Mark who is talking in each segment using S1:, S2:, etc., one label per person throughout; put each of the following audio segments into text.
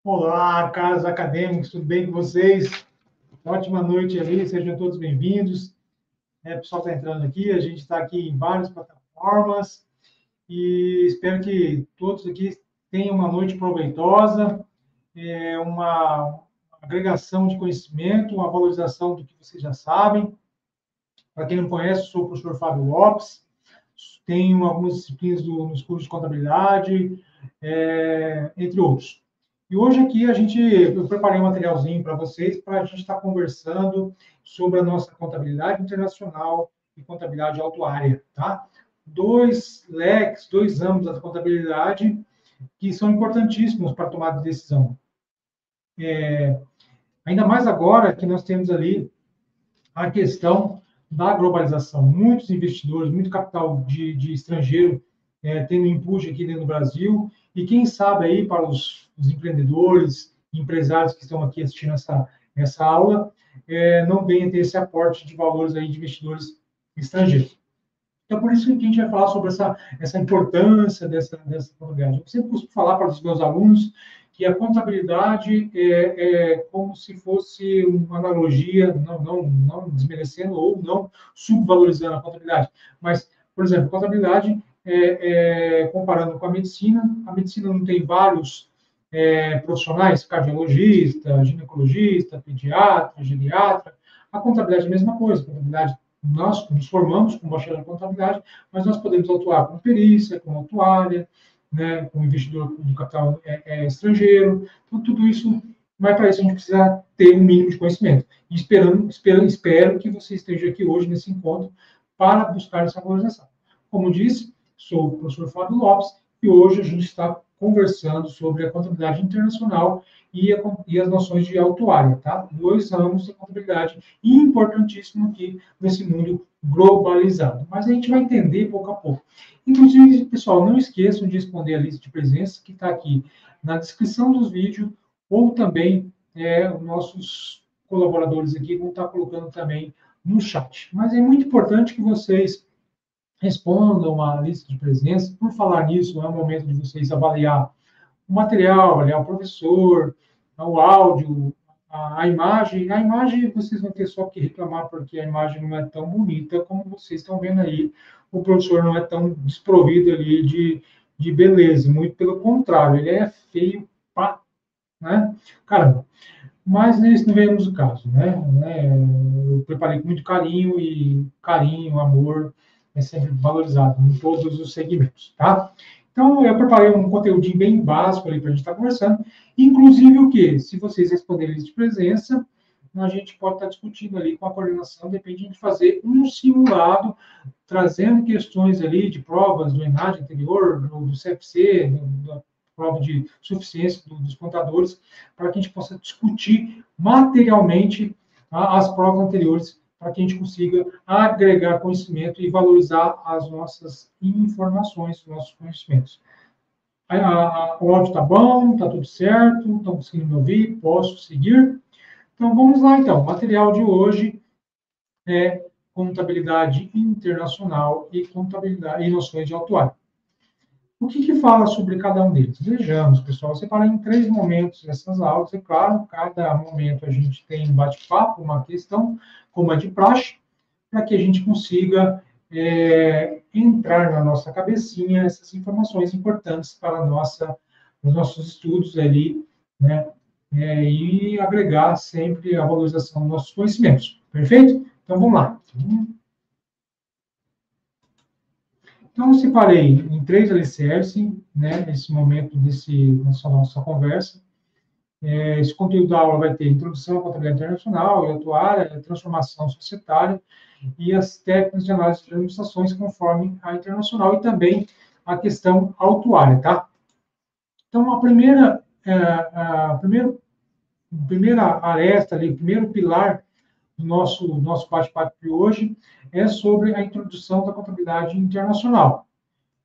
S1: Olá, caros acadêmicos, tudo bem com vocês? Ótima noite ali, sejam todos bem-vindos. O pessoal está entrando aqui, a gente está aqui em várias plataformas e espero que todos aqui tenham uma noite proveitosa, uma agregação de conhecimento, uma valorização do que vocês já sabem. Para quem não conhece, sou o professor Fábio Lopes, tenho algumas disciplinas nos cursos de contabilidade, entre outros. E hoje aqui eu preparei um materialzinho para vocês para a gente estar conversando sobre a nossa contabilidade internacional e contabilidade autuária, tá? Dois leques, dois âmbitos da contabilidade que são importantíssimos para a tomada de decisão. Ainda mais agora que nós temos ali a questão da globalização. Muitos investidores, muito capital de estrangeiro tendo input aqui dentro do Brasil, e quem sabe aí para os empreendedores, empresários que estão aqui assistindo essa aula, não venha ter esse aporte de valores aí de investidores estrangeiros. Então, por isso que a gente vai falar sobre essa importância dessa contabilidade. Eu sempre costumo falar para os meus alunos que a contabilidade é como se fosse uma analogia, não desmerecendo ou não subvalorizando a contabilidade, mas, por exemplo, a contabilidade, comparando com a medicina não tem vários profissionais, cardiologista, ginecologista, pediatra, geriatra. A contabilidade é a mesma coisa, a contabilidade nós nos formamos com bacharel em contabilidade, mas nós podemos atuar com perícia, com autuária, né, com investidor do capital estrangeiro. Então, tudo isso, mas para isso a gente precisa ter um mínimo de conhecimento. E espero que você esteja aqui hoje nesse encontro para buscar essa valorização. Como disse, sou o professor Fábio Lopes e hoje a gente está conversando sobre a contabilidade internacional e as noções de autuária, tá? Dois ramos da contabilidade importantíssimo aqui nesse mundo globalizado. Mas a gente vai entender pouco a pouco. Inclusive, pessoal, não esqueçam de responder a lista de presença que está aqui na descrição dos vídeos, ou também os nossos colaboradores aqui vão estar colocando também no chat. Mas é muito importante que vocês respondam a lista de presença. Por falar nisso, é o momento de vocês avaliar o material, avaliar o professor, o áudio, a imagem. A imagem vocês vão ter só que reclamar porque a imagem não é tão bonita como vocês estão vendo aí. O professor não é tão desprovido ali de beleza, muito pelo contrário, ele é feio, pá, né? Caramba. Mas nesse não vemos o caso, né? Eu preparei com muito carinho e carinho, amor é sempre valorizado em todos os segmentos, tá? Então, eu preparei um conteúdinho bem básico ali para a gente estar conversando, inclusive o quê? Se vocês responderem de presença, a gente pode estar discutindo ali com a coordenação, depende de fazer um simulado, trazendo questões ali de provas do ENAD anterior, do CFC, da prova de suficiência dos contadores, para que a gente possa discutir materialmente as provas anteriores, para que a gente consiga agregar conhecimento e valorizar as nossas informações, os nossos conhecimentos. O áudio está bom, está tudo certo, estão conseguindo me ouvir, posso seguir? Então, vamos lá, então. O material de hoje é contabilidade internacional e contabilidade e noções de autuário. O que fala sobre cada um deles? Vejamos, pessoal, eu separei em 3 momentos essas aulas, é claro, cada momento a gente tem um bate-papo, uma questão, como é de praxe, para que a gente consiga entrar na nossa cabecinha essas informações importantes para os nossos estudos ali, né? E agregar sempre a valorização dos nossos conhecimentos. Perfeito? Então, vamos lá. Então, eu separei em 3 alicerces, né, nesse momento nessa nossa conversa. Esse conteúdo da aula vai ter introdução à contabilidade internacional e autuária, transformação societária e as técnicas de análise de administrações conforme a internacional e também a questão autuária, tá? Então, primeira aresta ali, o primeiro pilar do nosso bate-papo de hoje é sobre a introdução da contabilidade internacional.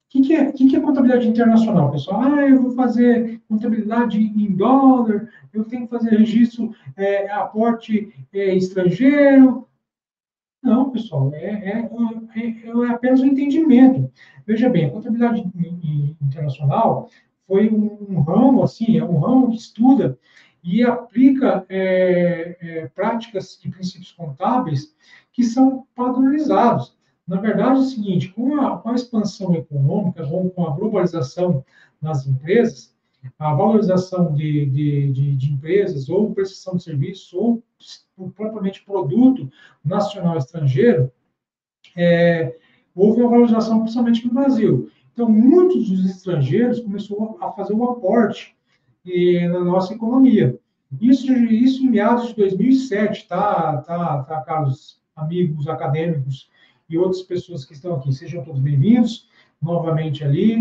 S1: O que é contabilidade internacional, pessoal? Eu vou fazer contabilidade em dólar, eu tenho que fazer registro, aporte estrangeiro. Não, pessoal, é apenas um entendimento. Veja bem, a contabilidade internacional foi um ramo, assim, é um ramo que estuda e aplica práticas e princípios contábeis que são padronizados. Na verdade, é o seguinte, com a expansão econômica, com a globalização nas empresas, a valorização de empresas, ou prestação de serviços, ou propriamente produto nacional estrangeiro, houve uma valorização principalmente no Brasil. Então, muitos dos estrangeiros começaram a fazer um aporte na nossa economia. Isso em meados de 2007, caros amigos acadêmicos e outras pessoas que estão aqui. Sejam todos bem-vindos novamente ali,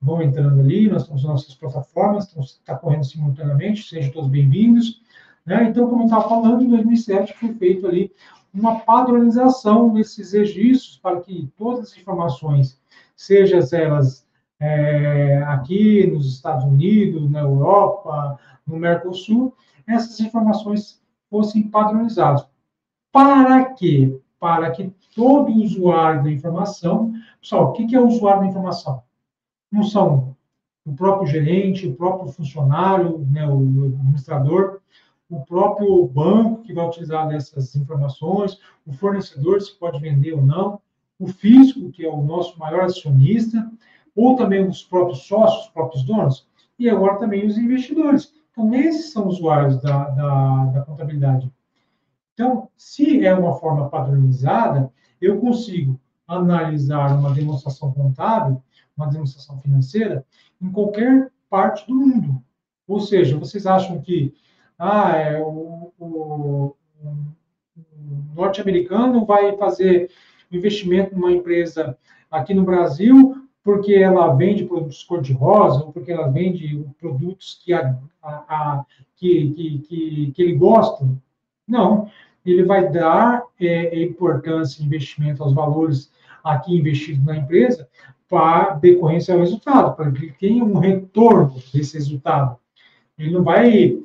S1: vão entrando ali, nós temos nossas plataformas, está correndo simultaneamente, sejam todos bem-vindos. Né? Então, como eu estava falando, em 2007 foi feito ali uma padronização desses registros para que todas as informações, sejam elas aqui nos Estados Unidos, na Europa, no Mercosul, essas informações fossem padronizadas. Para quê? Para que todo usuário da informação... Pessoal, o que é o usuário da informação? Não são o próprio gerente, o próprio funcionário, né, o administrador, o próprio banco que vai utilizar dessas informações, o fornecedor, se pode vender ou não, o fisco, que é o nosso maior acionista, ou também os próprios sócios, os próprios donos, e agora também os investidores. Então, esses são usuários da contabilidade. Então, se é uma forma padronizada, eu consigo analisar uma demonstração contábil, uma demonstração financeira, em qualquer parte do mundo. Ou seja, vocês acham que o norte-americano vai fazer investimento numa empresa aqui no Brasil porque ela vende produtos cor-de-rosa, ou porque ela vende produtos que ele gosta? Não, ele vai dar importância e investimento aos valores aqui investidos na empresa para decorrência ao resultado, para que ele tenha um retorno desse resultado. Ele não vai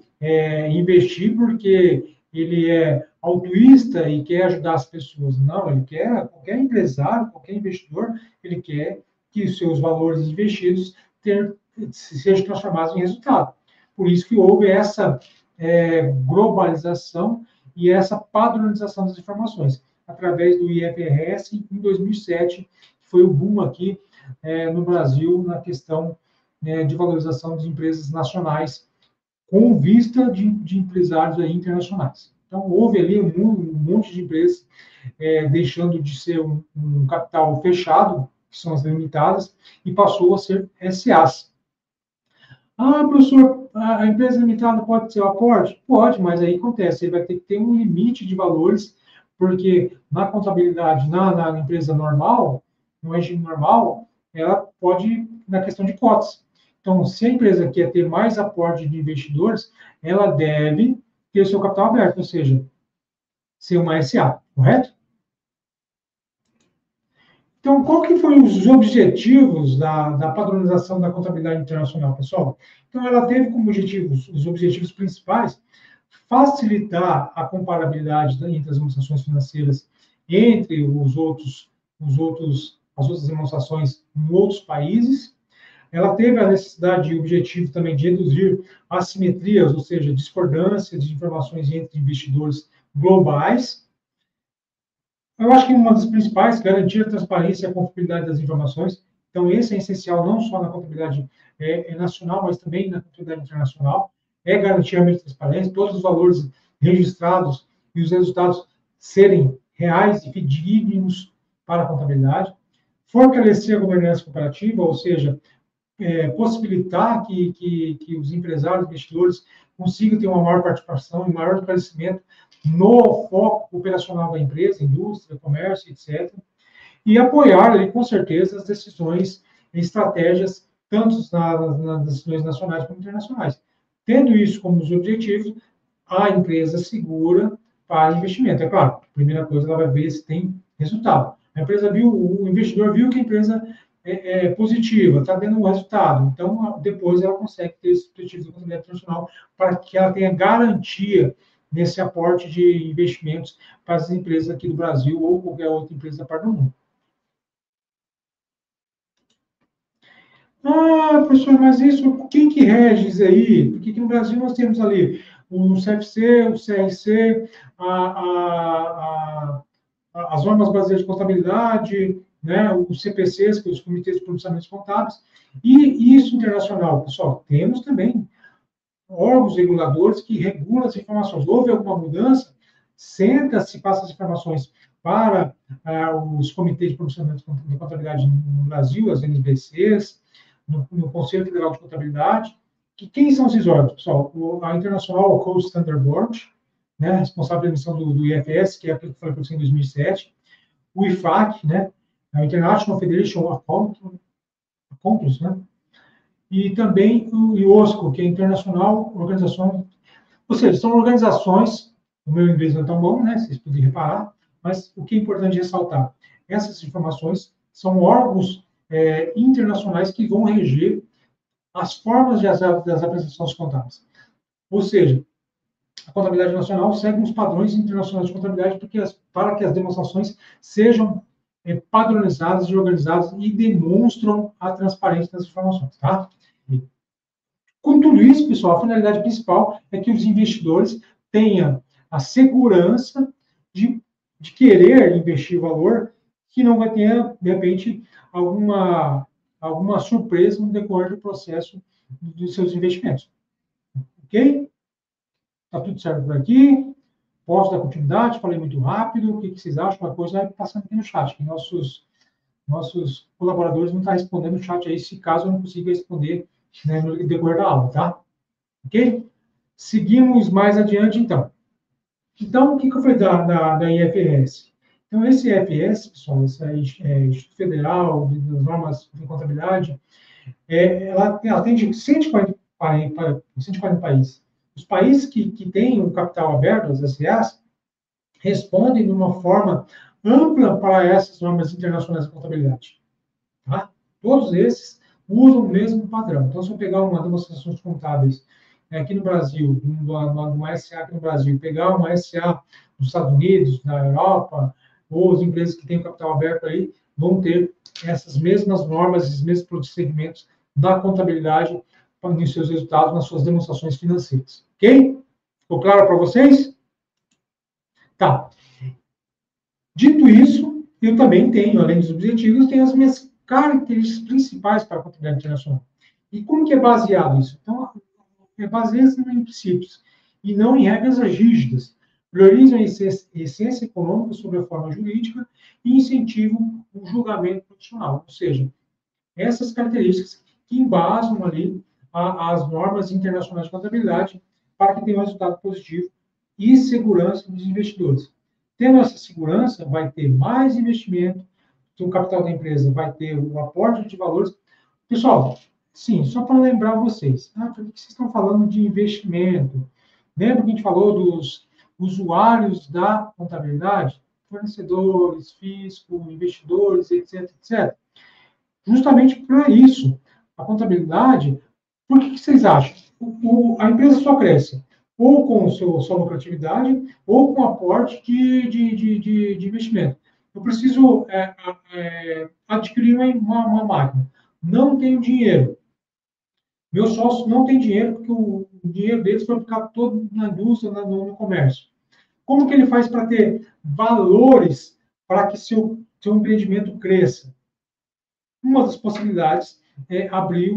S1: investir porque ele é altruísta e quer ajudar as pessoas. Não, ele quer, qualquer empresário, qualquer investidor, ele quer que os seus valores investidos sejam transformados em resultado. Por isso que houve essa globalização e essa padronização das informações, através do IFRS em 2007, que foi o boom aqui no Brasil na questão de valorização de empresas nacionais com vista de empresários aí internacionais. Então, houve ali um monte de empresas deixando de ser um capital fechado, que são as limitadas, e passou a ser SAs. Ah, professor, a empresa limitada pode ser o aporte? Pode, mas aí acontece, ele vai ter que ter um limite de valores, porque na contabilidade, na empresa normal, no regime normal, ela pode, na questão de cotas. Então, se a empresa quer ter mais aporte de investidores, ela deve ter o seu capital aberto, ou seja, ser uma SA, correto? Então, qual que foram os objetivos da padronização da contabilidade internacional, pessoal? Então, ela teve como objetivos, os objetivos principais, facilitar a comparabilidade entre as demonstrações financeiras entre as outras demonstrações em outros países. Ela teve a necessidade e objetivo também de reduzir assimetrias, ou seja, discordâncias de informações entre investidores globais. Eu acho que uma das principais, garantir a transparência e a confiabilidade das informações. Então, esse é essencial não só na contabilidade nacional, mas também na contabilidade internacional. É garantir a transparência, todos os valores registrados e os resultados serem reais e fidedignos para a contabilidade. Fortalecer a governança cooperativa, ou seja, possibilitar que os empresários, investidores, consigam ter uma maior participação e maior esclarecimento no foco operacional da empresa, indústria, comércio, etc. E apoiar, ali, com certeza, as decisões e estratégias, tanto nas decisões nacionais como internacionais. Tendo isso como os objetivos, a empresa segura para investimento. É claro, a primeira coisa, ela vai ver se tem resultado. A empresa viu, o investidor viu que a empresa positiva, está dando um resultado. Então, depois ela consegue ter esse objetivo de contabilidade internacional para que ela tenha garantia nesse aporte de investimentos para as empresas aqui do Brasil ou qualquer outra empresa da parte do mundo. Ah, professor, mas isso, quem que rege isso aí? Porque aqui no Brasil nós temos ali o CFC, o CRC, a, as normas brasileiras de contabilidade, né, os CPCs, que são os Comitês de Pronunciamentos Contábeis, e isso internacional. Pessoal, temos também órgãos reguladores que regulam as informações. Houve alguma mudança, senta-se, passa as informações para os comitês de pronunciamento de contabilidade no Brasil, as NBCs, no Conselho Federal de Contabilidade. Que, quem são esses órgãos, pessoal? A International Code Standard Board, né, responsável pela emissão do IFS, que é aquilo que foi produzido em 2007, o IFAC, né, a International Federation of Accountants, né, e também o IOSCO, que é a Internacional Organização, ou seja, são organizações, o meu inglês não é tão bom, né, vocês podem reparar, mas o que é importante ressaltar, essas informações são órgãos internacionais que vão reger as formas das apresentações contábeis. Ou seja, a contabilidade nacional segue os padrões internacionais de contabilidade para que as demonstrações sejam padronizadas e organizadas e demonstram a transparência das informações, tá? Com tudo isso, pessoal, a finalidade principal é que os investidores tenham a segurança de querer investir valor que não vai ter, de repente, alguma surpresa no decorrer do processo dos seus investimentos. Ok? Está tudo certo por aqui? Posso dar continuidade? Falei muito rápido. O que vocês acham? Uma coisa vai passando aqui no chat, que nossos colaboradores não estão respondendo no chat aí, se caso eu não consiga responder, né, no decorrer da aula, tá? Ok? Seguimos mais adiante, então. Então, o que eu falei da IFRS? Então, esse IFRS, pessoal, esse Instituto Federal de Normas de Contabilidade, ela atende 140 países. Os países que têm o capital aberto, as SAs, respondem de uma forma ampla para essas normas internacionais de contabilidade. Tá? Todos esses usam o mesmo padrão. Então, se eu pegar uma demonstrações contábeis aqui no Brasil, uma SA aqui no Brasil, pegar uma SA nos Estados Unidos, na Europa, ou as empresas que têm o capital aberto aí, vão ter essas mesmas normas, esses mesmos procedimentos da contabilidade nos seus resultados, nas suas demonstrações financeiras. Ok? Ficou claro para vocês? Tá. Dito isso, eu também tenho, além dos objetivos, tenho as minhas características principais para a contabilidade internacional. E como que é baseado isso? Então, é baseado em princípios e não em regras rígidas. Priorizam a essência econômica sobre a forma jurídica e incentivam o julgamento profissional. Ou seja, essas características que embasam ali as normas internacionais de contabilidade para que tenha um resultado positivo e segurança dos investidores. Tendo essa segurança, vai ter mais investimento, o capital da empresa vai ter o aporte de valores. Pessoal, sim, só para lembrar vocês, por que vocês estão falando de investimento? Lembra que a gente falou dos usuários da contabilidade? Fornecedores, fisco, investidores, etc, etc. Justamente para isso. A contabilidade, por que vocês acham? A empresa só cresce ou com sua lucratividade ou com aporte de investimento. Eu preciso adquirir uma máquina. Não tenho dinheiro. Meu sócio não tem dinheiro porque o dinheiro deles foi ficar todo na indústria, no comércio. Como que ele faz para ter valores para que seu empreendimento cresça? Uma das possibilidades é abrir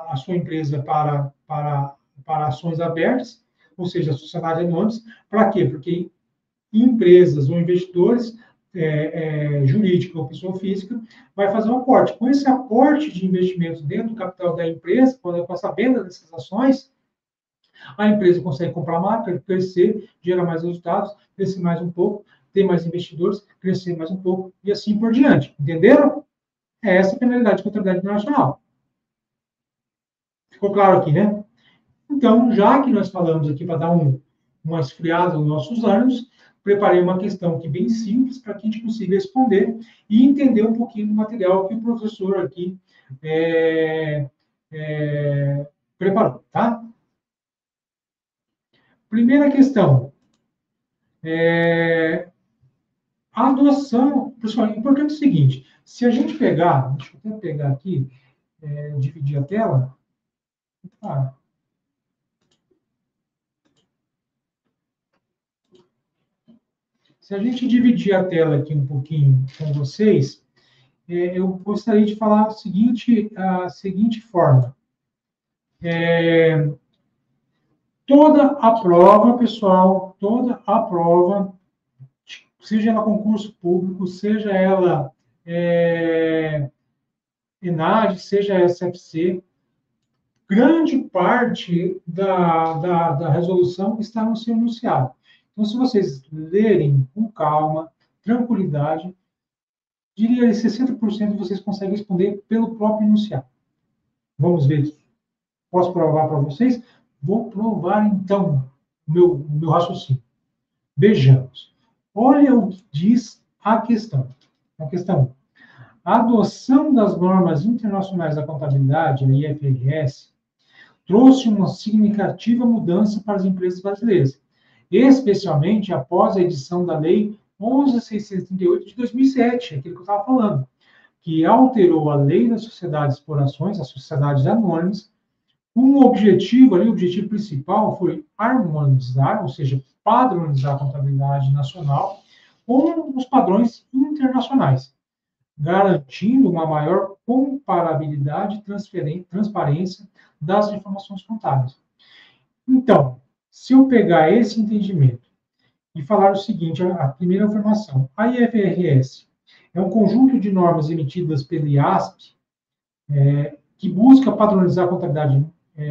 S1: a sua empresa para ações abertas, ou seja, sociedade anônimas. Para quê? Porque empresas ou investidores jurídica ou pessoa física vai fazer um aporte. Com esse aporte de investimentos dentro do capital da empresa, com essa venda dessas ações, a empresa consegue comprar marca, crescer, gerar mais resultados, crescer mais um pouco, ter mais investidores, crescer mais um pouco e assim por diante. Entenderam? É essa a finalidade de contabilidade internacional. Ficou claro aqui, né? Então, já que nós falamos aqui para dar uma esfriada nos nossos ânimos, preparei uma questão aqui bem simples para que a gente consiga responder e entender um pouquinho do material que o professor aqui preparou, tá? Primeira questão. A adoção, pessoal, é importante o seguinte, se a gente pegar, deixa eu até pegar aqui, dividir a tela. Tá. Se a gente dividir a tela aqui um pouquinho com vocês, eu gostaria de falar a seguinte forma. Toda a prova, pessoal, toda a prova, seja ela concurso público, seja ela ENAD, seja SFC, grande parte da resolução está no seu enunciado. Então, se vocês lerem com calma, tranquilidade, diria que 60% vocês conseguem responder pelo próprio enunciado. Vamos ver. Posso provar para vocês? Vou provar, então, o meu raciocínio. Vejamos. Olha o que diz a questão. A questão 1. A adoção das normas internacionais da contabilidade, a IFRS, trouxe uma significativa mudança para as empresas brasileiras, especialmente após a edição da Lei 11.638 de 2007, aquilo que eu estava falando, que alterou a Lei das Sociedades por Ações, as sociedades anônimas. O objetivo principal foi harmonizar, ou seja, padronizar a contabilidade nacional com os padrões internacionais, garantindo uma maior comparabilidade e transparência das informações contábeis. Então, se eu pegar esse entendimento e falar o seguinte, a primeira afirmação, a IFRS é um conjunto de normas emitidas pelo IASP, que busca padronizar a contabilidade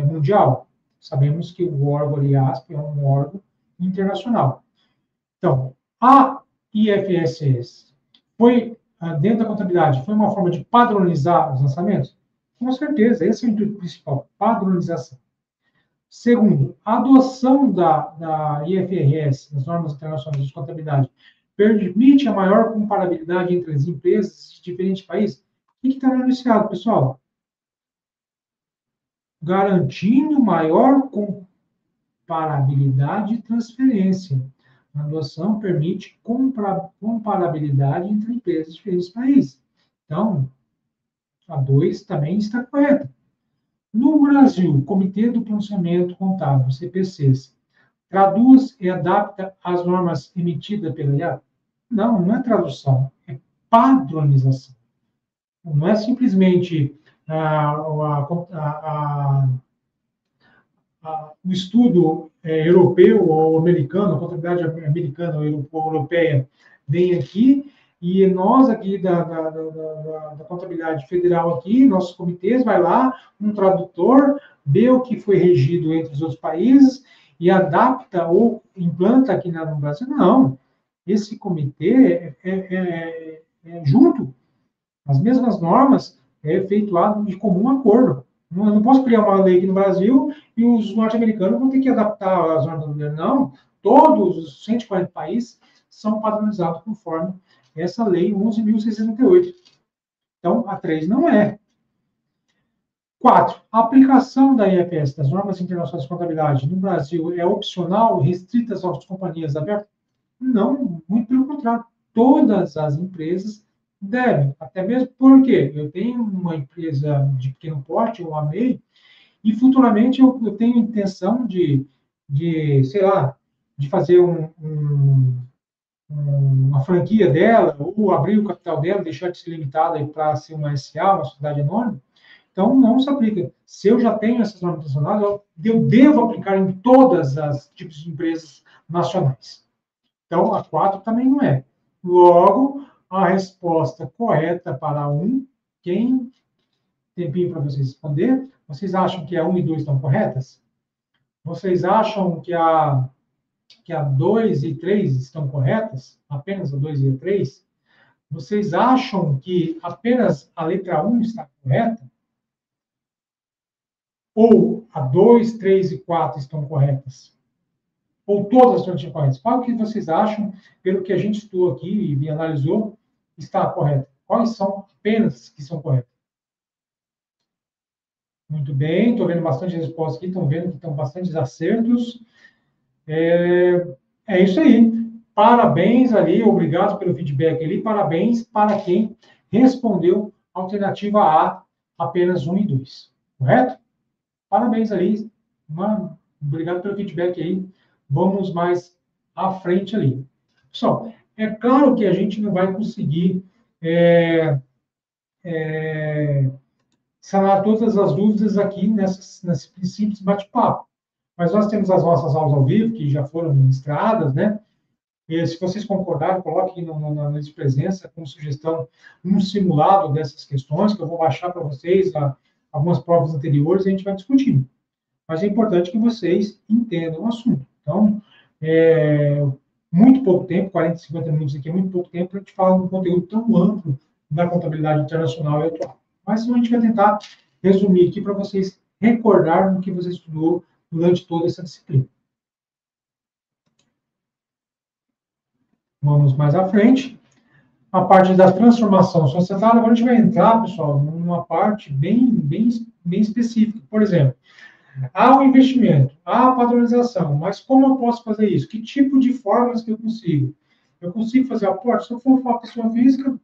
S1: mundial. Sabemos que o órgão IASP é um órgão internacional. Então, a IFRS foi, dentro da contabilidade, foi uma forma de padronizar os lançamentos? Com certeza, esse é o intuito principal, padronização. Segundo, a adoção da IFRS, das normas internacionais de contabilidade, permite a maior comparabilidade entre as empresas de diferentes países? O que está no enunciado, pessoal? Garantindo maior comparabilidade e transferência. A adoção permite comparabilidade entre empresas de diferentes países. Então, a 2 também está correta. No Brasil, o Comitê do Pronunciamento Contábil, CPCs, traduz e adapta as normas emitidas pela IA? Não, não é tradução, é padronização. Não é simplesmente o estudo europeu ou americano, a contabilidade americana ou europeia vem aqui e nós aqui da contabilidade federal aqui, nossos comitês, vai lá, um tradutor, vê o que foi regido entre os outros países e adapta ou implanta aqui no Brasil. Não, esse comitê é junto, as mesmas normas é efetuado de comum acordo. Eu não posso criar uma lei aqui no Brasil e os norte-americanos vão ter que adaptar as normas brasileiras. Não, todos os 140 países são padronizados conforme essa lei 11.668. Então, a 3 não é. 4. A aplicação da IFRS, das normas internacionais de contabilidade, no Brasil é opcional, restrita às companhias abertas? Não, muito pelo contrário. Todas as empresas devem, até mesmo porque eu tenho uma empresa de pequeno porte, uma MEI, e futuramente eu tenho intenção de sei lá, de fazer uma franquia dela, ou abrir o capital dela, deixar de ser limitada para ser uma SA, uma sociedade anônima. Então, não se aplica. Se eu já tenho essas normas nacionais, eu devo aplicar em todas as tipos de empresas nacionais. Então, a 4 também não é. Logo, a resposta correta para a 1, quem tempinho para vocês responder, vocês acham que a 1 e 2 estão corretas? Vocês acham que a 2 e 3 estão corretas? Apenas a 2 e a 3? Vocês acham que apenas a letra 1 está correta? Ou a 2, 3 e 4 estão corretas? Ou todas estão corretas? Qual que vocês acham, pelo que a gente estudou aqui e analisou, está correta? Quais são apenas que são corretas? Muito bem, estou vendo bastante respostas aqui, estão vendo que estão bastantes acertos. É isso aí. Parabéns ali, obrigado pelo feedback ali, parabéns para quem respondeu a alternativa A, apenas 1 e 2. Correto? Parabéns aí. Obrigado pelo feedback aí. Vamos mais à frente ali. Pessoal, é claro que a gente não vai conseguir sanar todas as dúvidas aqui nesse simples bate-papo. Mas nós temos as nossas aulas ao vivo, que já foram ministradas, né? E se vocês concordarem, coloquem na lista de presença como sugestão um simulado dessas questões, que eu vou baixar para vocês algumas provas anteriores e a gente vai discutindo. Mas é importante que vocês entendam o assunto. Então, muito pouco tempo, 40, 50 minutos aqui é muito pouco tempo para a gente falar de um conteúdo tão amplo da contabilidade internacional e atual. Mas a gente vai tentar resumir aqui para vocês recordarem o que você estudou durante toda essa disciplina. Vamos mais à frente. A parte da transformação societária, agora a gente vai entrar, pessoal, numa parte bem específica. Por exemplo, há o investimento, há a padronização, mas como eu posso fazer isso? Que tipo de formas que eu consigo? Eu consigo fazer aporte? Se eu for uma pessoa física,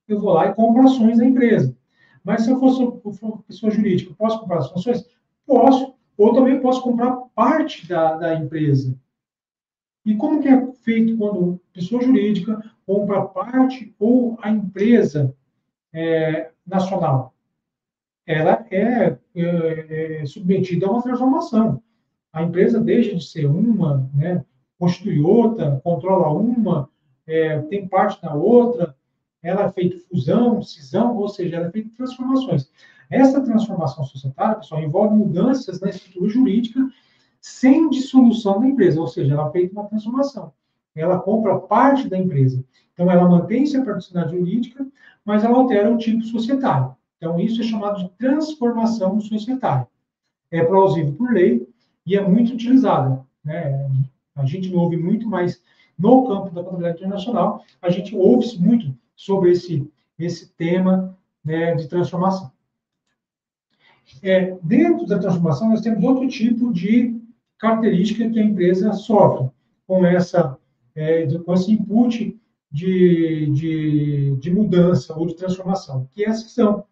S1: eu vou lá e compro ações da empresa. Mas se eu for uma pessoa jurídica, posso comprar as ações? Posso. Ou também posso comprar parte da empresa. E como que é feito quando pessoa jurídica compra parte ou a empresa nacional? Ela é submetida a uma transformação. A empresa deixa de ser uma, né, constitui outra, controla uma, tem parte na outra, ela é feita fusão, cisão, ou seja, ela é feita transformações. Essa transformação societária, pessoal, envolve mudanças na estrutura jurídica sem dissolução da empresa, ou seja, ela é feita uma transformação. Ela compra parte da empresa. Então, ela mantém-se a personalidade jurídica, mas ela altera o tipo societário. Então, isso é chamado de transformação societária. É plausível por lei e é muito utilizada. Né? A gente não ouve muito, mas no campo da contabilidade internacional, a gente ouve muito sobre esse tema, né, de transformação. Dentro da transformação, nós temos outro tipo de característica que a empresa sofre com com esse input de mudança ou de transformação, que é a cisão.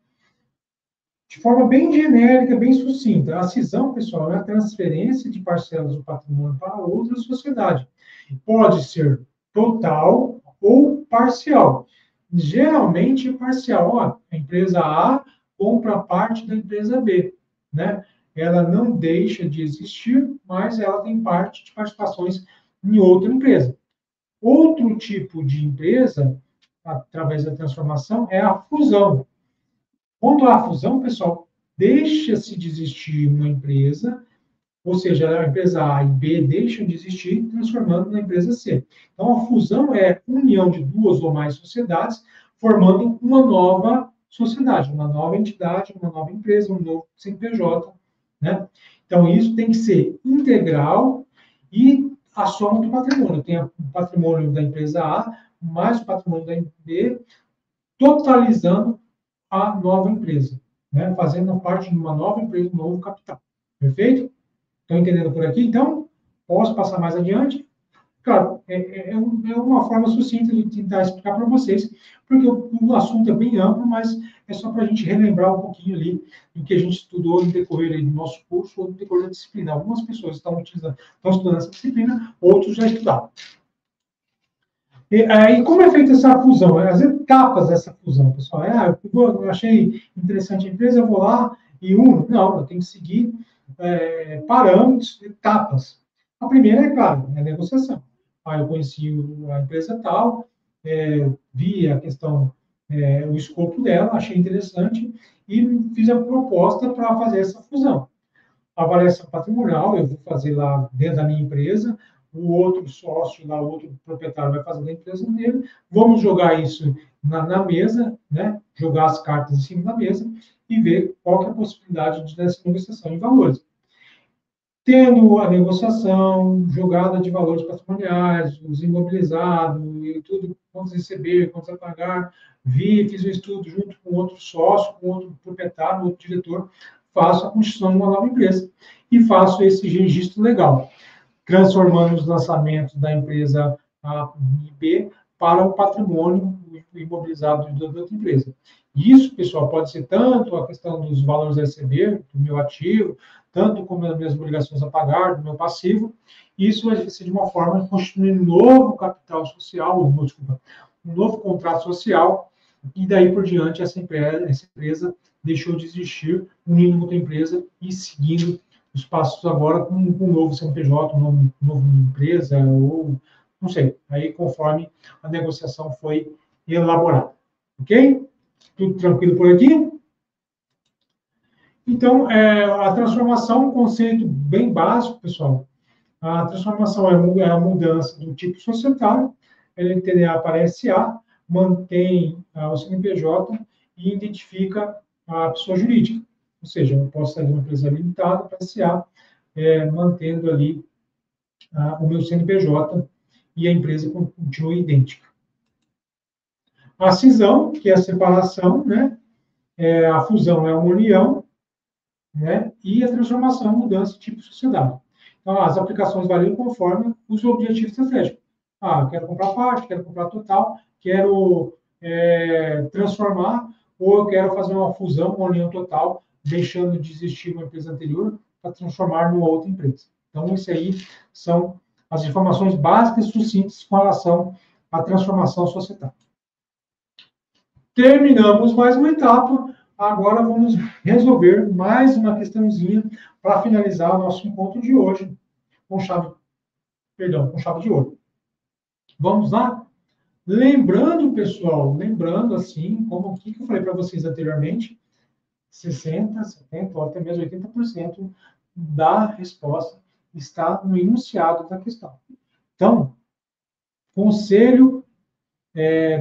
S1: De forma bem genérica, bem sucinta, a cisão, pessoal, é a transferência de parcelas do patrimônio para outra sociedade. Pode ser total ou parcial. Geralmente, parcial. Ó, a empresa A compra parte da empresa B, né? Ela não deixa de existir, mas ela tem parte de participações em outra empresa. Outro tipo de empresa, através da transformação, é a fusão. Quando há fusão, pessoal, deixa-se de existir uma empresa, ou seja, a empresa A e B deixam de existir, transformando na empresa C. Então, a fusão é a união de duas ou mais sociedades, formando uma nova sociedade, uma nova entidade, uma nova empresa, um novo CNPJ, né? Então, isso tem que ser integral e a soma do patrimônio. Tem o patrimônio da empresa A mais o patrimônio da B, totalizando a nova empresa, né? Fazendo parte de uma nova empresa, um novo capital. Perfeito? Estão entendendo por aqui? Então, posso passar mais adiante? Claro, é uma forma sucinta de tentar explicar para vocês, porque o assunto é bem amplo, mas é só para a gente relembrar um pouquinho ali do que a gente estudou no decorrer do nosso curso ou no decorrer da disciplina. Algumas pessoas estão estudando essa disciplina, outros já estudaram. E como é feita essa fusão? As etapas dessa fusão, pessoal. Eu achei interessante a empresa, eu vou lá e uno. Não, eu tenho que seguir parâmetros, etapas. A primeira, é claro, é a negociação. Eu conheci a empresa tal, vi a questão, o escopo dela, achei interessante e fiz a proposta para fazer essa fusão. A avaliação patrimonial, eu vou fazer lá dentro da minha empresa, o outro sócio, lá, o outro proprietário vai fazer da empresa dele, vamos jogar isso na mesa, né? Jogar as cartas em cima da mesa e ver qual que é a possibilidade dessa negociação em valores. Tendo a negociação, jogada de valores patrimoniais, os imobilizados e tudo, quantos receber, quantos a pagar, fiz o estudo junto com outro sócio, com outro proprietário, outro diretor, faço a constituição de uma nova empresa e faço esse registro legal, transformando os lançamentos da empresa A e B para o patrimônio imobilizado da outra empresa. E isso, pessoal, pode ser tanto a questão dos valores a receber, do meu ativo, tanto como as minhas obrigações a pagar, do meu passivo. Isso vai ser de uma forma de constituir um novo capital social, desculpa, um novo contrato social, e daí por diante essa empresa deixou de existir, unindo outra empresa e seguindo os passos agora com um novo CNPJ, uma nova empresa, ou não sei, aí conforme a negociação foi elaborada. Ok? Tudo tranquilo por aqui? Então, a transformação, um conceito bem básico, pessoal. A transformação é a mudança do tipo societário, LTDA para SA, mantém o CNPJ e identifica a pessoa jurídica. Ou seja, eu posso sair de uma empresa limitada para SA, mantendo ali o meu CNPJ e a empresa continua idêntica. A cisão, que é a separação, né? A fusão é uma união, né? E a transformação, mudança de tipo de sociedade. Então, as aplicações variam conforme os objetivos estratégicos. Quero comprar parte, quero comprar total, quero transformar, ou eu quero fazer uma fusão, uma união total, deixando de existir uma empresa anterior para transformar numa outra empresa. Então, isso aí são as informações básicas e sucintas com relação à transformação societária. Terminamos mais uma etapa. Agora vamos resolver mais uma questãozinha para finalizar o nosso encontro de hoje com chave de ouro. Vamos lá? Lembrando, pessoal, assim, como o que eu falei para vocês anteriormente, 60%, 70% ou até mesmo 80% da resposta está no enunciado da questão. Então, conselho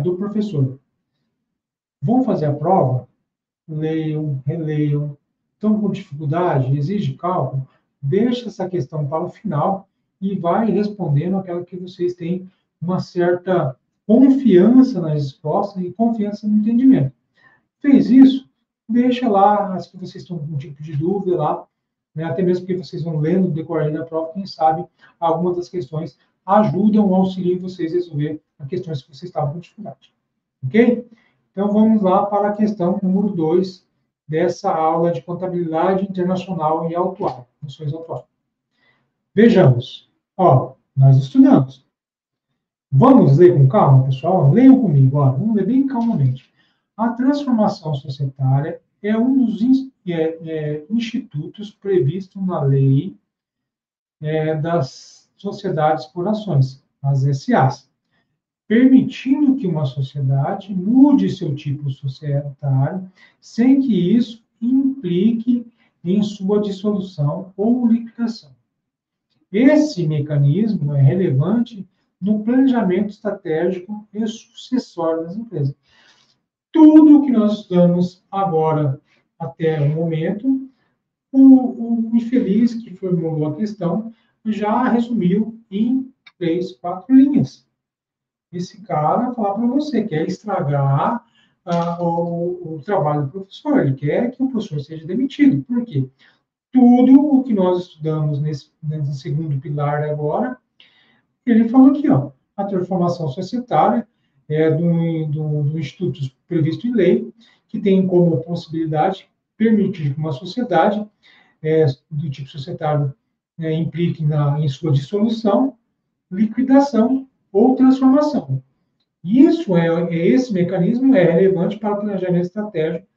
S1: do professor. Vão fazer a prova? Leiam, releiam. Estão com dificuldade? Exige cálculo? Deixa essa questão para o final e vai respondendo aquela que vocês têm uma certa confiança na resposta e confiança no entendimento. Fez isso? Deixa lá as que vocês estão com um tipo de dúvida lá, né? Até mesmo porque vocês vão lendo o decorrer da prova, quem sabe algumas das questões ajudam ou auxiliam vocês a resolver as questões que vocês estavam com dificuldade. Ok? Então, vamos lá para a questão número 2 dessa aula de contabilidade internacional e autuário, funções autuárias. Vejamos. Nós estudamos. Vamos ler com calma, pessoal? Leiam comigo. Vamos ler bem calmamente. A transformação societária é um dos institutos previstos na lei das sociedades por ações, as SAs, permitindo que uma sociedade mude seu tipo societário sem que isso implique em sua dissolução ou liquidação. Esse mecanismo é relevante no planejamento estratégico e sucessório das empresas. Tudo o que nós estudamos agora, até o momento, o infeliz que formulou a questão já resumiu em 3, 4 linhas. Esse cara falar para você, quer estragar o trabalho do professor, ele quer que o professor seja demitido. Por quê? Tudo o que nós estudamos nesse segundo pilar agora, ele falou aqui, a transformação societária do Instituto previsto em lei, que tem como possibilidade permitir que uma sociedade do tipo societário implique em sua dissolução, liquidação ou transformação. Isso esse mecanismo é relevante para o planejamento estratégico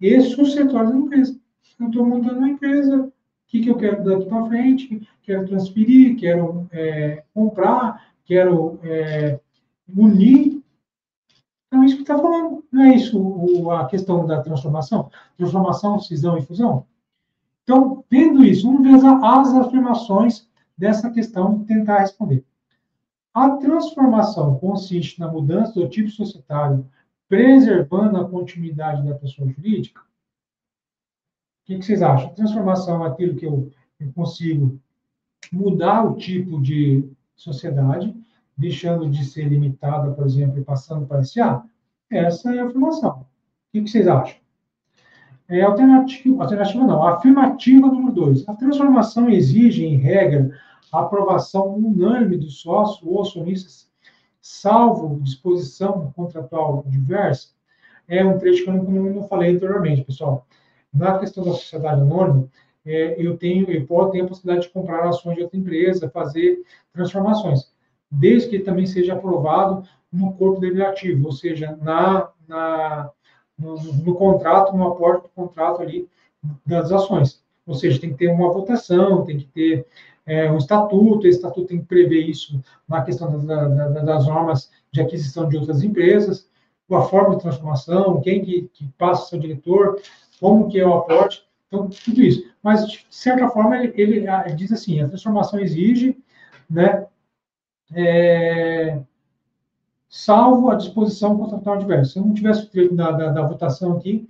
S1: e sucessório da empresa. Eu estou montando uma empresa, o que eu quero daqui para frente? Quero transferir, quero comprar, quero unir. Então, isso que está falando. Não é isso a questão da transformação? Transformação, cisão e fusão? Então, vendo isso, vamos ver as afirmações dessa questão e tentar responder. A transformação consiste na mudança do tipo societário, preservando a continuidade da pessoa jurídica? O que vocês acham? A transformação é aquilo que eu consigo mudar o tipo de sociedade, deixando de ser limitada, por exemplo, e passando para SA? Essa é a afirmação. O que vocês acham? Alternativa não. A afirmativa número 2. A transformação exige, em regra, a aprovação unânime do sócio ou acionistas, salvo disposição contratual diversa. é um trecho que eu não falei anteriormente, pessoal. Na questão da sociedade anônima, eu tenho a possibilidade de comprar ações de outra empresa, fazer transformações, desde que também seja aprovado no corpo deliberativo, ou seja, no contrato, no aporte do contrato ali das ações. Ou seja, tem que ter uma votação, tem que ter um estatuto, esse estatuto tem que prever isso na questão das normas de aquisição de outras empresas, a forma de transformação, quem que passa a ser o diretor, como que é o aporte, então, tudo isso. Mas, de certa forma, ele diz assim, a transformação exige, né, salvo a disposição contratual adversa. Se eu não tivesse o trecho da votação aqui,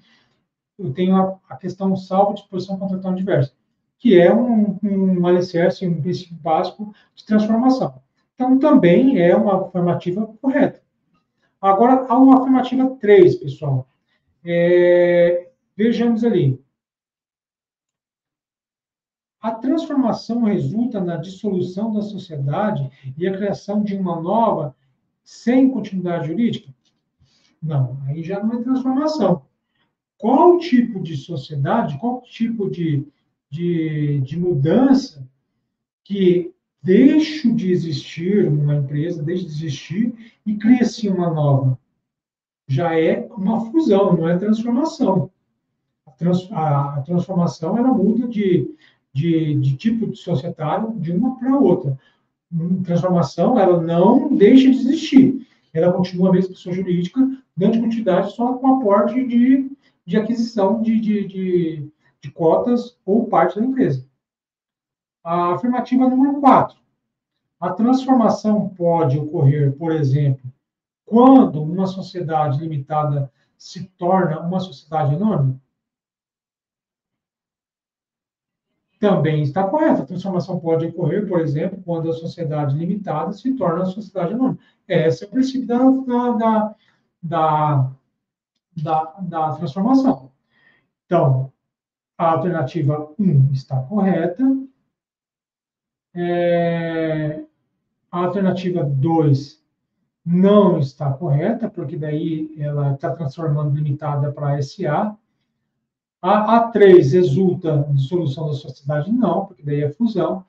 S1: eu tenho a questão salvo a disposição contratual adversa, que é um alicerce, um princípio básico de transformação. Então, também é uma afirmativa correta. Agora, há uma afirmativa 3, pessoal. Vejamos ali. A transformação resulta na dissolução da sociedade e a criação de uma nova sem continuidade jurídica? Não, aí já não é transformação. Qual tipo de sociedade, qual tipo de mudança que deixa de existir uma empresa, deixa de existir e cria-se uma nova? Já é uma fusão, não é transformação. A transformação, ela muda de tipo de societário de uma para outra. Transformação, ela não deixa de existir. Ela continua a mesma pessoa jurídica, dando continuidade só com aporte de aquisição de cotas ou parte da empresa. A afirmativa número 4. A transformação pode ocorrer, por exemplo, quando uma sociedade limitada se torna uma sociedade anônima? Também está correto. A transformação pode ocorrer, por exemplo, quando a sociedade limitada se torna a sociedade anônima. Esse é o princípio da, da transformação. Então, a alternativa 1 está correta. A alternativa 2 não está correta, porque daí ela está transformando limitada para SA. A 3 resulta de dissolução da sociedade? Não, porque daí é fusão.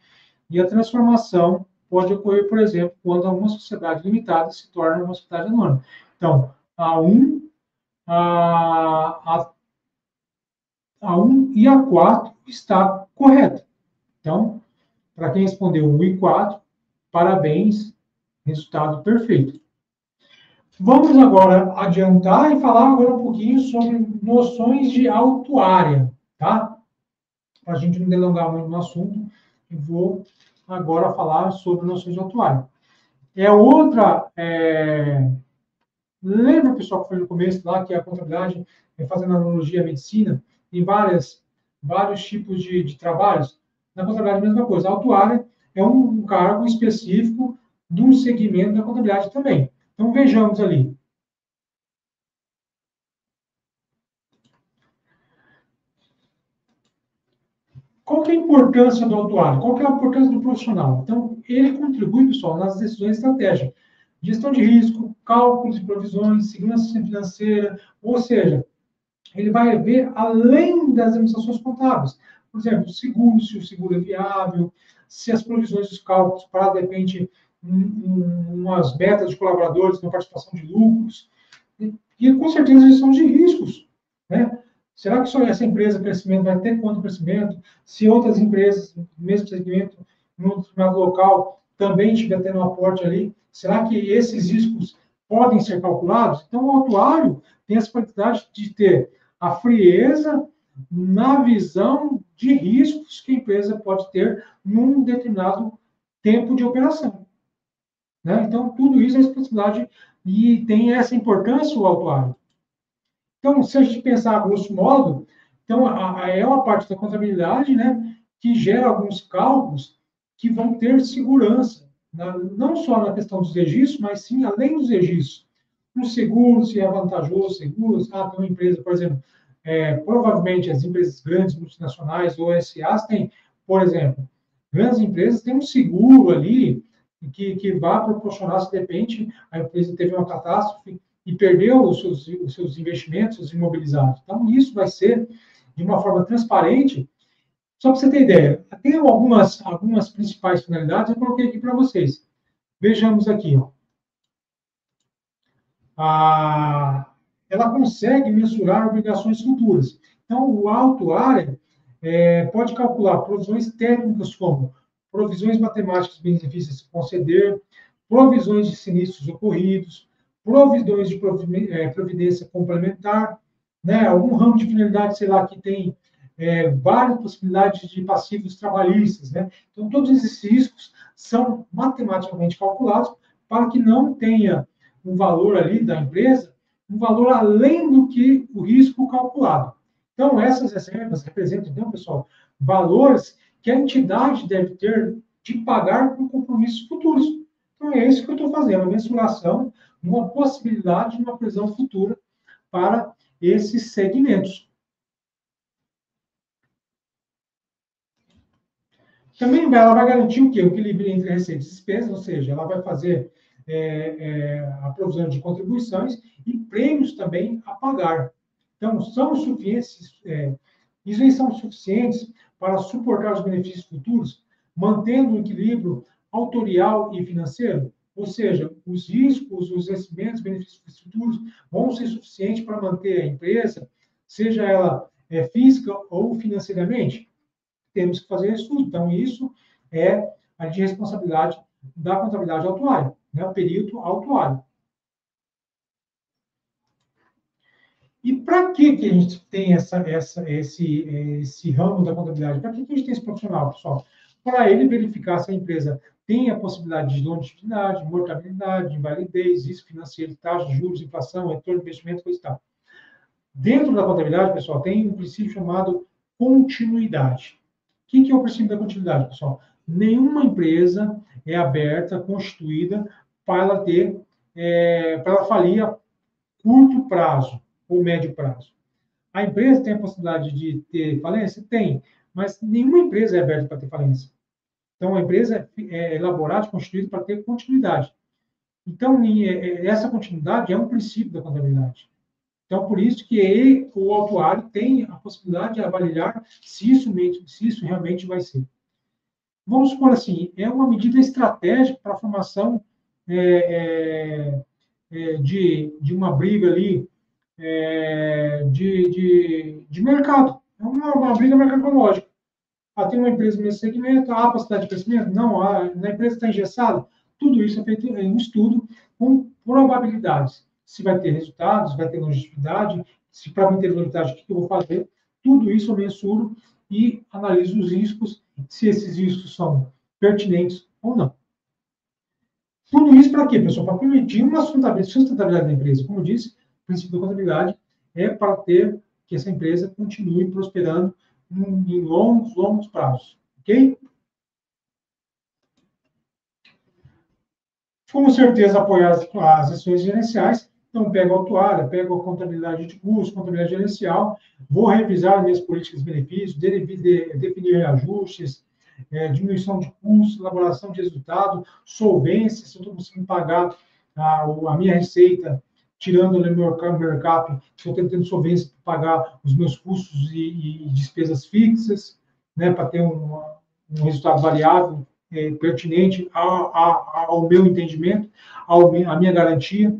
S1: E a transformação pode ocorrer, por exemplo, quando uma sociedade limitada se torna uma sociedade anônima. Então, a 1, a 1 e a 4 está correta. Então, para quem respondeu 1 e 4, parabéns, resultado perfeito. Vamos agora adiantar e falar agora um pouquinho sobre noções de autuária, tá? Para a gente não delongar muito no assunto, eu vou agora falar sobre noções de autuária. Lembra, pessoal, que foi no começo lá, que a contabilidade, fazendo analogia à medicina, tem vários tipos de trabalhos? Na contabilidade, a mesma coisa. A autuária é um cargo específico de um segmento da contabilidade também. Então, vejamos ali. Qual que é a importância do autuário? Qual que é a importância do profissional? Então, ele contribui, pessoal, nas decisões estratégicas. Gestão de risco, cálculos e provisões, segurança financeira, ou seja, ele vai ver além das administrações contábeis. Por exemplo, seguro, se o seguro é viável, se as provisões dos cálculos para, de repente, umas metas de colaboradores, uma participação de lucros, e com certeza, gestão de riscos, né? Será que só essa empresa crescimento vai ter quanto crescimento? Se outras empresas, no mesmo segmento, no determinado local, também estiver tendo um aporte ali, será que esses riscos podem ser calculados? Então, o autuário tem essa quantidade de ter a frieza na visão de riscos que a empresa pode ter num determinado tempo de operação. Né? Então, tudo isso é responsabilidade e tem essa importância o autuário. Então, se a gente pensar a grosso modo, então, é uma parte da contabilidade, né, que gera alguns cálculos que vão ter segurança, não só na questão dos registros, mas sim além dos registros. No seguro, se é vantajoso, seguros, tem uma empresa, por exemplo, provavelmente as empresas grandes, multinacionais ou SAs têm, por exemplo, grandes empresas têm um seguro ali que vai proporcionar, se de repente a empresa teve uma catástrofe, e perdeu os seus investimentos imobilizados. Então, isso vai ser de uma forma transparente. Só para você ter ideia, tem algumas principais finalidades, eu coloquei aqui para vocês. Vejamos aqui, ó. Ela consegue mensurar obrigações futuras. Então, o autuário pode calcular provisões técnicas como provisões matemáticas de benefícios a conceder, provisões de sinistros ocorridos, provisões de providência complementar, né? Algum ramo de finalidade, sei lá, que tem várias possibilidades de passivos trabalhistas, né? Então, todos esses riscos são matematicamente calculados para que não tenha um valor ali da empresa, um valor além do que o risco calculado. Então, essas reservas representam, então, pessoal, valores que a entidade deve ter de pagar com compromissos futuros. Então, é isso que eu estou fazendo, a mensuração, uma possibilidade de uma previsão futura para esses segmentos. Também ela vai garantir o quê? O equilíbrio entre receitas e despesas, ou seja, ela vai fazer a provisão de contribuições e prêmios também a pagar. Então, são suficientes, isenções suficientes para suportar os benefícios futuros, mantendo o equilíbrio autorial e financeiro, ou seja, os riscos, os vencimentos, benefícios futuros vão ser suficientes para manter a empresa, seja ela física ou financeiramente. Temos que fazer isso. Então, isso é a de responsabilidade da contabilidade autuária, né? O perito autuário. E para que a gente tem esse ramo da contabilidade? Para que a gente tem esse profissional, pessoal? Para ele verificar se a empresa tem a possibilidade de longevidade, mortalidade, invalidez, risco financeiro, taxa de juros, inflação, retorno de investimento, coisa e tal. Dentro da contabilidade, pessoal, tem um princípio chamado continuidade. O que é o princípio da continuidade, pessoal? Nenhuma empresa é aberta, constituída, para ela ter, para ela falir a curto prazo ou médio prazo. A empresa tem a possibilidade de ter falência? Tem, mas nenhuma empresa é aberta para ter falência. Então, a empresa é elaborada, constituída para ter continuidade. Então, essa continuidade é um princípio da contabilidade. Então, por isso que o autuário tem a possibilidade de avaliar se isso realmente vai ser. Vamos supor assim, é uma medida estratégica para a formação de uma briga ali de mercado. É uma briga mercadológica. Tem uma empresa nesse segmento, há possibilidade de crescimento? Não, a empresa está engessada. Tudo isso é feito em um estudo com probabilidades. Se vai ter resultados, vai ter longevidade, se para mim ter longevidade, o que eu vou fazer? Tudo isso eu mensuro e analiso os riscos, se esses riscos são pertinentes ou não. Tudo isso para quê, pessoal? Para permitir uma sustentabilidade da empresa. Como eu disse, o princípio da contabilidade é para ter que essa empresa continue prosperando em longos prazos. Ok? Com certeza, apoiar as ações gerenciais. Então, pego a autuária, pego a contabilidade de custos, contabilidade gerencial, vou revisar minhas políticas de benefícios, definir reajustes, diminuição de custos, elaboração de resultado, solvência, se eu estou conseguindo pagar a minha receita, tirando o meu mercado, se eu estou tendo solvência para pagar os meus custos e despesas fixas, né, para ter um resultado variável, pertinente ao meu entendimento, à minha garantia.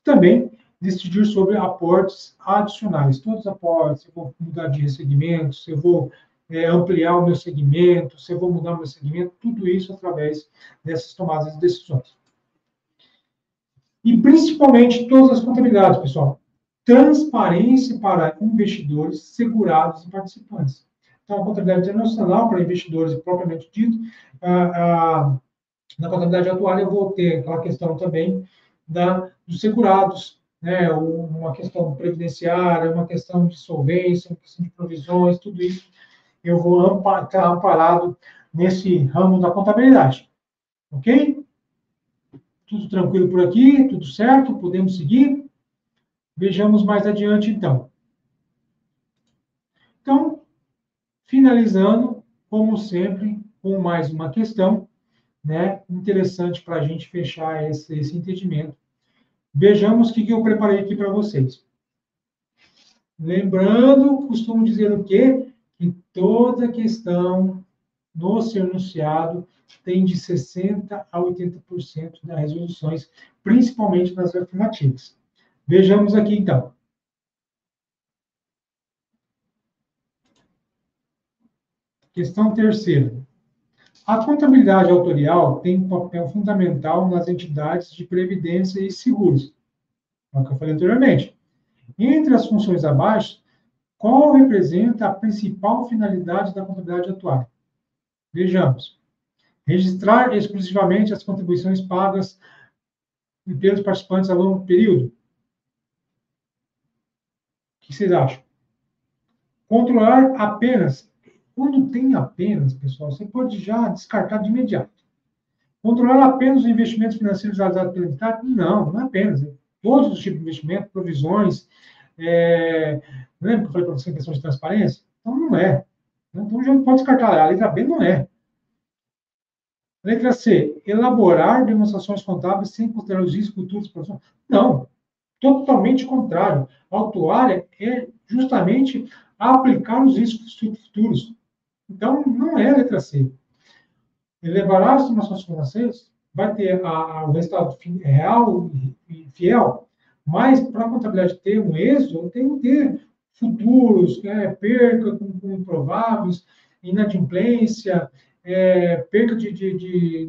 S1: Também decidir sobre aportes adicionais. Todos os aportes, se eu vou mudar de segmento, se eu vou ampliar o meu segmento, se eu vou mudar o meu segmento, tudo isso através dessas tomadas de decisões. E, principalmente, todas as contabilidades, pessoal. Transparência para investidores, segurados e participantes. Então, a contabilidade internacional para investidores propriamente dito, na contabilidade atuária eu vou ter aquela questão também dos segurados, né? Uma questão previdenciária, uma questão de solvência, uma questão de provisões, tudo isso eu vou estar amparado nesse ramo da contabilidade. Ok? Tudo tranquilo por aqui? Tudo certo? Podemos seguir? Vejamos mais adiante, então. Então, finalizando, como sempre, com mais uma questão, né, interessante para a gente fechar esse entendimento Vejamos o que eu preparei aqui para vocês. Lembrando, costumo dizer o quê? Que toda questão no seu enunciado tem de 60% a 80% das resoluções, principalmente nas afirmativas. Vejamos aqui, então. Questão terceira. A contabilidade autorial tem um papel fundamental nas entidades de previdência e seguros, é o que eu falei anteriormente. Entre as funções abaixo, qual representa a principal finalidade da contabilidade atual? Vejamos. Registrar exclusivamente as contribuições pagas pelos participantes a longo período. O que vocês acham? Controlar apenas. Quando tem apenas, pessoal, você pode já descartar de imediato. Controlar apenas os investimentos financeiros realizados pela entidade? Não, não é apenas. Todos os tipos de investimento, provisões. Lembra que eu falei para você em questão de transparência? Então, não é. Então, já pode descartar. A letra B não é. Letra C. Elaborar demonstrações contábeis sem considerar os riscos futuros. Não. Totalmente contrário. A autuária é justamente aplicar os riscos futuros. Então, não é a letra C. Elevar as estimações financeiras vai ter o resultado real e fiel, mas para a contabilidade ter um êxito, tem que ter futuros, perca com improváveis, inadimplência, perca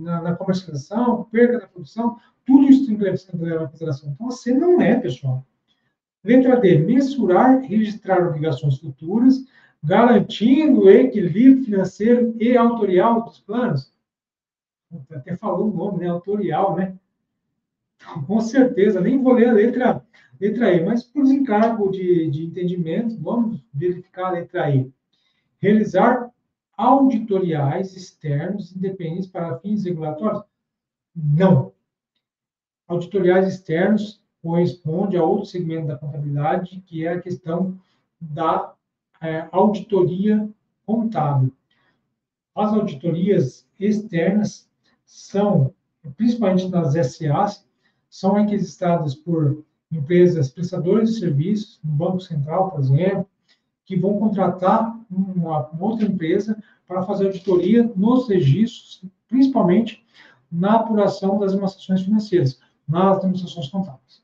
S1: na comercialização, perca na produção, tudo isso tem que levar em consideração. Então, a C não é, pessoal. Letra D, mensurar e registrar obrigações futuras, garantindo o equilíbrio financeiro e autorial dos planos. Até falou o nome, né? Autorial, né? Então, com certeza, nem vou ler a letra E, mas por desencargo de entendimento, vamos verificar a letra E. Realizar auditoriais externos independentes para fins regulatórios? Não. Auditoriais externos corresponde a outro segmento da contabilidade, que é a questão da auditoria contábil. As auditorias externas são, principalmente nas SAs, são requisitadas por empresas prestadoras de serviços, no Banco Central, por exemplo, que vão contratar uma outra empresa para fazer auditoria nos registros, principalmente na apuração das demonstrações financeiras, nas demonstrações contábeis.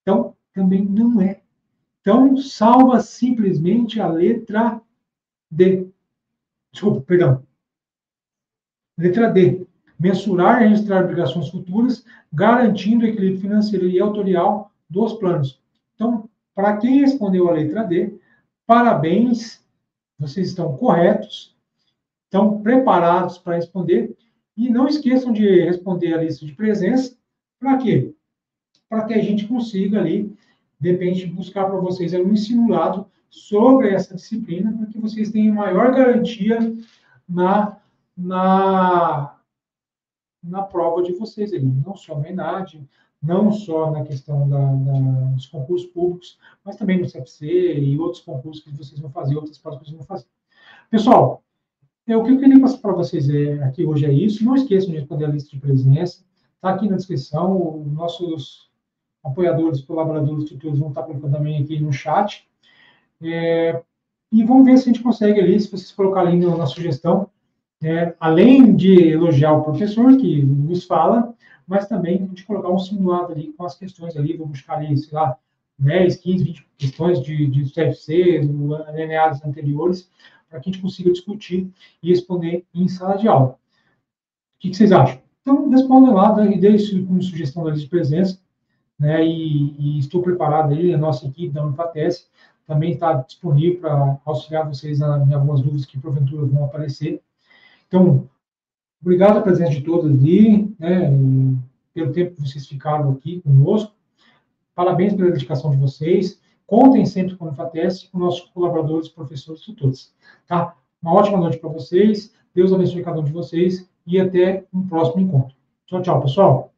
S1: Então, também não é. Então, salva simplesmente a letra D. Desculpa, perdão. Letra D. Mensurar e registrar obrigações futuras, garantindo o equilíbrio financeiro e autorial dos planos. Então, para quem respondeu a letra D, parabéns, vocês estão corretos, estão preparados para responder, e não esqueçam de responder a lista de presença. Para quê? Para que a gente consiga ali, de repente, buscar para vocês um simulado sobre essa disciplina, para que vocês tenham maior garantia na prova de vocês aí, não só na ENAD, não só na questão dos concursos públicos, mas também no CFC e outros concursos que vocês vão fazer, outras provas que vocês vão fazer. Pessoal, o que eu queria passar para vocês aqui hoje é isso. Não esqueçam de responder a lista de presença. Está aqui na descrição. Os nossos apoiadores, colaboradores, tutores vão estar colocando também aqui no chat. E vamos ver se a gente consegue ali, se vocês colocarem ali na sugestão, além de elogiar o professor que nos fala, mas também a gente colocar um simulado ali com as questões ali, vou buscar ali, sei lá, 10, 15, 20 questões de CFC, lineares anteriores, para que a gente consiga discutir e responder em sala de aula. O que vocês acham? Então, respondam lá, e deixem como sugestão da lista de presença, né, e estou preparado aí, a nossa equipe da Unifatese também está disponível para auxiliar vocês em algumas dúvidas que porventura vão aparecer. Então, obrigado a presença de todos ali, né, pelo tempo que vocês ficaram aqui conosco. Parabéns pela dedicação de vocês. Contem sempre com a Unifatese, com nossos colaboradores, professores e tutores. Tá? Uma ótima noite para vocês. Deus abençoe cada um de vocês e até um próximo encontro. Tchau, tchau, pessoal.